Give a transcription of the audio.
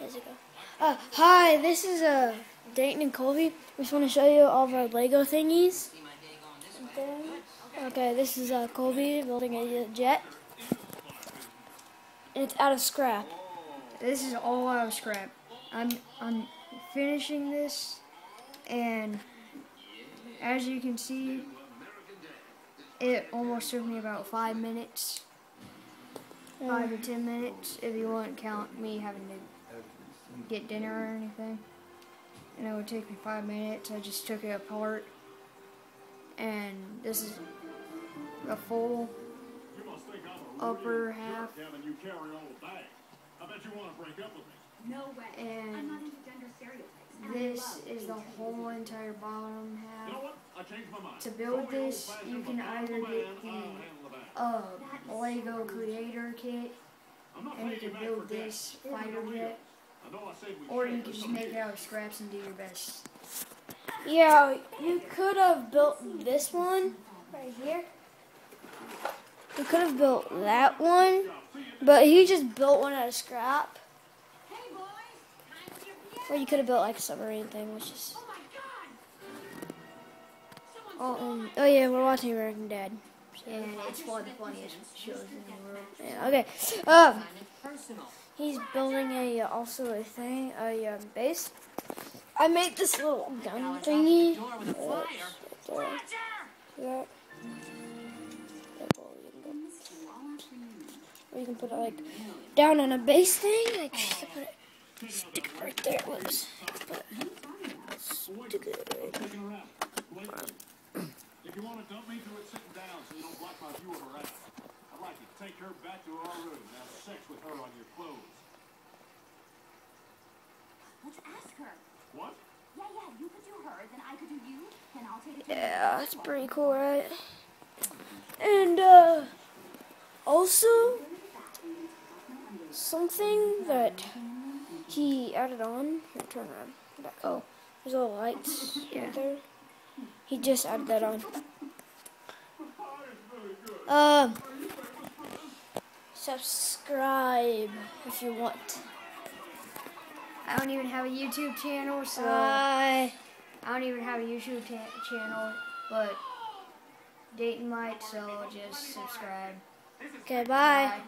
days ago. Hi, this is Dayton and Colby. We just want to show you all of our Lego thingies. Okay, this is Colby building a jet. And it's out of scrap. This is all out of scrap. I'm finishing this, and as you can see, it almost took me about 5 minutes. 5 to 10 minutes if you want to count me having to get dinner or anything. And it would take me 5 minutes. I just took it apart, and this is the full upper half. No way. And I'm not into gender stereotypes. this is the whole entire bottom half. You know what? I changed my mind. To build this, you can either get the Lego Creator Kit, and you can build this fighter jet, or you can just make it out of scraps and do your best. Yeah, you could have built this one right here. You could have built that one, but he just built one out of scrap. Or you could have built like a submarine thing, which is... Oh yeah, we're watching American Dad. And it's one of the funniest shows in the world. Yeah, okay. He's building also a thing, a base. I made this little gun thingy. Or you can put it like down on a base thing. Like put it, stick it right there. Whoops. Stick it right there. If you want to dump me, do it sitting down so you don't block my view of her ass. I'd like you to take her back to our room and have sex with her on your clothes. Let's ask her. What? Yeah, you could do her, then I could do you, and I'll take it. Yeah, that's pretty cool, right? And also something that he added on. Here, turn around. Oh, there's little lights right there. He just added that on. Subscribe if you want. I don't even have a YouTube channel, so Bye. I don't even have a YouTube channel, but Dayton might, so just subscribe. Okay, bye. Bye.